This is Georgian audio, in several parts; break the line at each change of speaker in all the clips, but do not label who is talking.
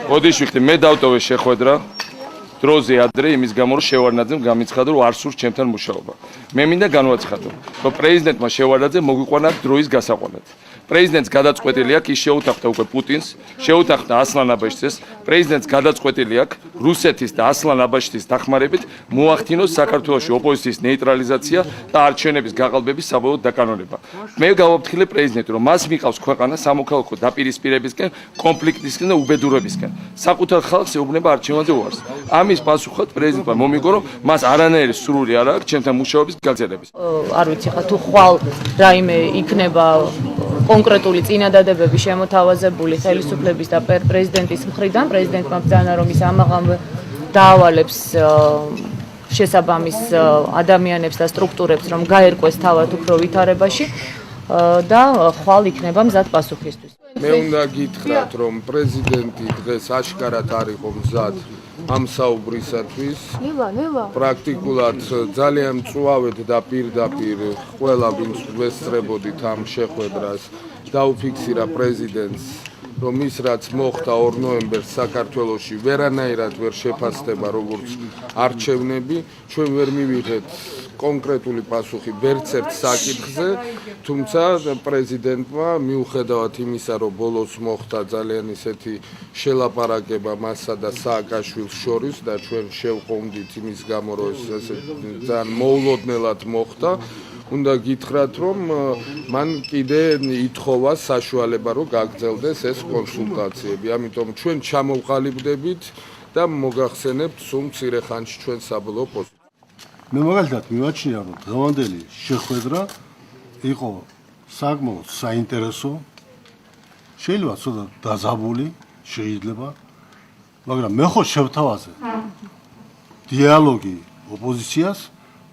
Ოდიშვილ, მე დავტოვე შეხვედრა დროზე ადრე იმის გამო რომ შევარდნაძემ გამიცხადა რომ არ სურს ჩემთან მუშაობა. მე მინდა განვაცხადო, რომ პრეზიდენტმა შევარდნაძე მოგვიყვანა დროის გასაყვანად. პრეზიდენტს გადაწყვეტილი აქვს ის შეუტახტა უკვე პუტინს, შეუტახტა ასლან აბაშიძეს, პრეზიდენტს გადაწყვეტილი აქვს რუსეთის და ასლან აბაშიძის დახმარებით მოახდინოს საქართველოში ოპოზიციის ნეიტრალიზაცია და არჩევნების გაყალბების საბოლოო დაკანონება. მე გავაფრთხილე პრეზიდენტს, რომ მას მიყავს ქვეყანა სამოქალაქო დაპირისპირებისკენ, კონფლიქტისკენ და უბედურებისკენ. საკუთარ ხალხს ეუბნება არჩევანზე უარს. ამის პასუხად პრეზიდენტმა მომიგო, რომ მას არანაირი სურვილი არ აქვს ჩემთან მუშაობის გაგრძელების.
არ ვიცი ხა თუ ხვალ რაიმე იქნება კონკრეტული წინადადებები შემოთავაზებული ხელისუფლების და პრეზიდენტის მხრიდან, პრეზიდენტმა ბრძანა რომ ის ამაღამ დაავალებს შესაბამის ადამიანებს და სტრუქტურებს, რომ გაერკვეს თავად უფრო ვითარებაში და ხვალ იქნება მზად პასუხისთვის.
მე უნდა გითხრათ, რომ პრეზიდენტი დღეს აშკარად არ იყო მზად ამ საუბრისათვის. პრაქტიკულად ძალიან მწვავედ და პირდაპირ ყველა ვინც ვესწრებოდით ამ შეხვედრას დაუფიქსირა პრეზიდენტს, რომ ის რაც მოხდა 2 ნოემბერს საქართველოში ვერანაირად ვერ შეფასდება როგორც არჩევნები, ჩვენ ვერ მივიღეთ კონკრეტული პასუხი ვერც ერთ საკითხზე, თუმცა პრეზიდენტმა მიუხედავად იმისა, რომ ბოლოს მოხდა ძალიან ისეთი შელაპარაკება მასა და სააკაშვილს შორის და ჩვენ შევყომდით იმის გამო, რომ ეს ძალიან მოულოდნელად მოხდა, უნდა გითხრათ, რომ მან კიდე ითხოვა საშუალება, რომ გაგრძელდეს ეს კონსულტაციები. ამიტომ ჩვენ ჩამოვყალიბდებით და მოგახსენებთ სულ მცირე ხანში ჩვენ საბოლოო პოზიციას.
მე მაგალითად მივაჩნია, რომ დღევანდელი შეხვედრა იყო საკმაოდ საინტერესო, შეიძლება ცოტა დაზაბული, შეიძლება, მაგრამ მე ხო შევთავაზე დიალოგი ოპოზიციას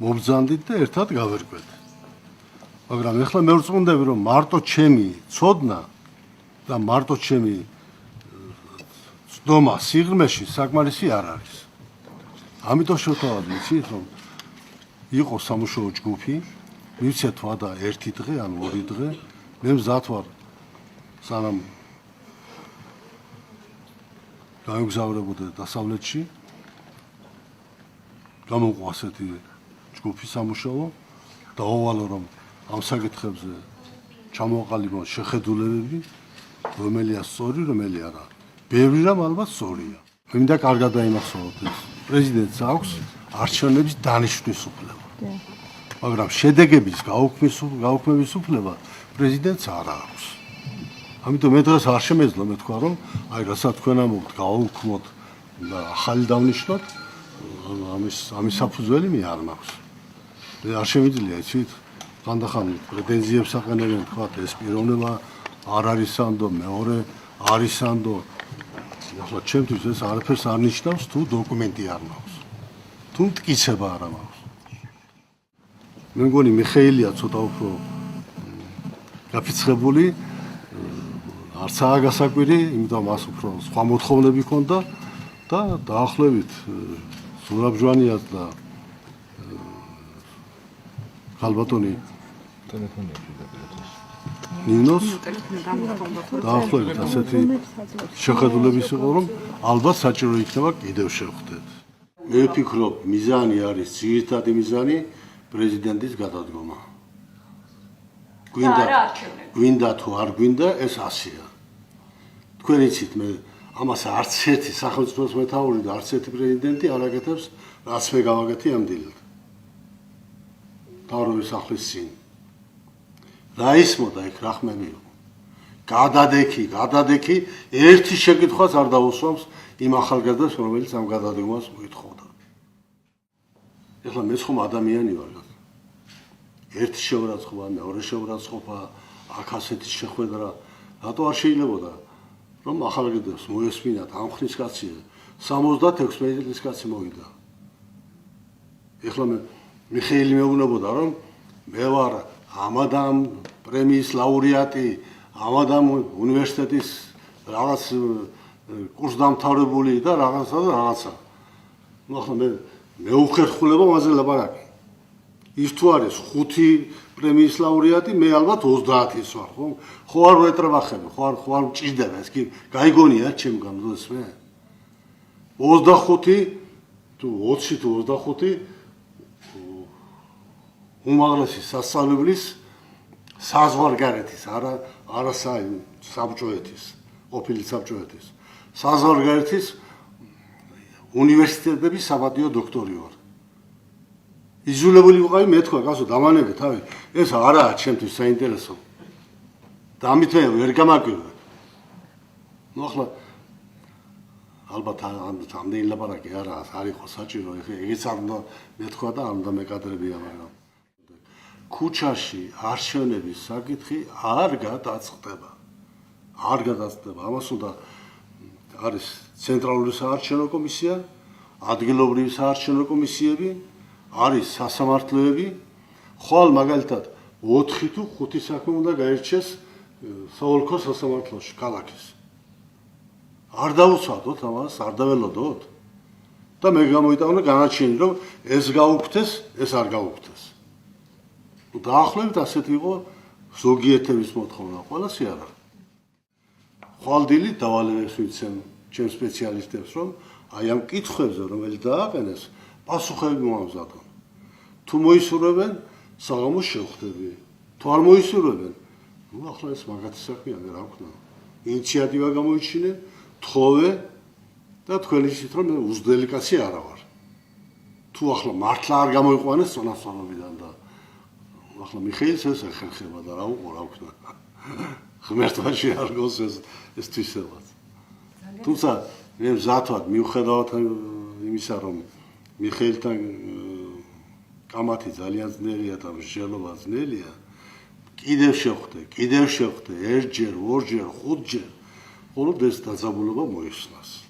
მობრძანდით და ერთად გავერკვეთ. მაგრამ ეხლა მე ვწუნდები, რომ მარტო ჩემი ცოდნა და მარტო ჩემი ცდომა სიღრმეში საკმარისი არ არის. ამიტომ შევთავაზე, იცით, რომ იყო სამუშაო ჯგუფი, მივცეთ ვადა 1 დღე ან 2 დღე, მე მზად ვარ სანამ გამოგზავრებოდე დასავლეთში, გამოვყვა ასეთი ჯგუფი სამუშაო და ოვალო რომ ამ საკითხებზე ჩამოყალიბოს შეხედულებები, რომელია სწორი, რომელი არა. ბევრი რამ ალბათ სწორია. მე მინდა კარგად დაიმახსოვროთ ეს. პრეზიდენტს აქვს არჩევნების დანიშვნის უფლება. მაგრამ შედეგების გაუქმების უფლება პრეზიდენტს არ აქვს. ამიტომ მე დღეს არ შემეძლო მე თქვა, რომ აი რასაც თქვენ ამბობთ, გავაუქმოთ და ახალი დავნიშნოთ, ამის საფუძველი მე არ მაქვს. არ შემიძლია, იცით? ხანდახან პრეტენზიებს აყენებენ, თქვა ეს პიროვნება არ არის სანდო, მეორე არის სანდო. ახლა ჩემთვის ეს არაფერს არ ნიშნავს, თუ დოკუმენტი არ მაქვს. თუ მტკიცება არ მაქვს. მე მგონი მიხეილია ცოტა უფრო გაფიცხებული, არცაა გასაკვირი, იმიტომ მას უფრო სხვა მოთხოვნები ჰქონდა და დაახლოებით ზურაბ ჟვანიას და ხალბატონი ნინოს დაახლოებით ასეთი შეხედულების იყო, რომ ალბათ საჭირო იქნება კიდევ შევხვდეთ. მე ვფიქრობ, მიზანი არის ძირითადი მიზანი პრეზიდენტის გადადგომა. გვინდა თუ არ გვინდა, ეს ასეა. თქვენ იცით, მე ამას არც ერთი სახელმწიფოს მეთაური და არც ერთი პრეზიდენტი არ აკეთებს, რაც მე გავაკეთე ამ დილით. თავრობის სახლის წინ. რა ისმოდა იქ რა ხმები იყო. გადადექი, ერთი შეკითხვაც არ დაუსვამს იმ ახალგაზრდას, რომელიც ამ გადადგომას მოითხოვდა. ეხლა მეც ხომ ადამიანი ვარ. ერთი შეურაცხყოფა, მეორე შეურაცხყოფა, აქ ასეთი შეხვედრა, რატო არ შეიძლებოდა რომ ახალგაზრდებს მოესმინათ ამ ხნის კაცი 76 წლის კაცი მოვიდა. ეხლა მიხეილი მეუბნებოდა რომ მე ვარ ამადამ პრემიის ლაურეატი, ამადამ უნივერსიტეტის რაღაც კურსდამთავრებული და რაღაცა და რაღაცა. ნუ ახლა მე უხერხულება მასე ლაპარაკი. ის თუ არის 5 პრემიის ლაურეატი, მე ალბათ 30-ის ვარ, ხო? ხო არ ვეტრებახები, ხო არ მჭირდება ეს კი გაიგონია ჩემგან როდესაც მე 25 თუ 20 თუ 25 უმაღლესი სასწავლებლის საზღვარგარეთის, არა საბჭოეთის, ყოფილი საბჭოეთის, საზღვარგარეთის უნივერსიტეტების საპატიო დოქტორი ვარ. იზოლებული ვიყავი, მე თქვა, კაცო, დამანებე თავი. ეს არაა ჩემთვის საინტერესო. და ამით მე ვერ გამაკვირვე. ნუ ახლა ალბათ ამდენი ლაპარაკი არა არ იყო საჭირო, ეგეც არ უნდა მეთქვა და არ უნდა მეკადრებია, მაგრამ ქუჩაში არჩევნების საკითხი არ გადაწყდება. არ გადაწყდება. ამას უნდა არის ცენტრალური საარჩევნო კომისია, ადგილობრივი საარჩევნო კომისიები, არის სასამართლოები, ხვალ მაგალითად 4 თუ 5 საქმე უნდა გაირჩეს საოლქო სასამართლოში, ქალაქის. არ დაუცადოთ ამას, არ დაველოდოთ და მე გამოიტანა განაჩენი, რომ ეს გაუქმდეს, ეს არ გაუქმდეს. დაახლოებით ასეთი იყო ზოგიერთების მოთხოვნა, ყველასი არა. ხვალდილი დავალებებს ვიცემ ჩემ სპეციალისტებს, რომ აი ამ კითხვებზე, რომელიც დააყენეს, პასუხები მოამზადონ. თუ მოისურვებენ, საღამოს შევხვდები. თუ არ მოისურვებენ, ნუ ახლა ეს მაგათი საქმეა, მე რა ვქნა. ინიციატივა გამოიჩინე, თხოვე და თქვენ იცით, რომ მე უზრდელი კაცი არა ვარ. თუ ახლა მართლა არ გამოიყვანეს წონასწორობიდან და ახლა მიხეილს ეს ეხერხება და რა უყო რა ვქნა. ღმერთმაში არ გოს ეს თვისებაც. თუმცა მე მზად ვარ მიუხედავად იმისა, რომ მიხეილთან კამათი ძალიან ძნელია და მსჯელობა ძნელია, კიდევ შევხვდე, 1-ჯერ, 2-ჯერ, 5-ჯერ, მხოლოდ ეს დაძაბულობა მოიხსნას.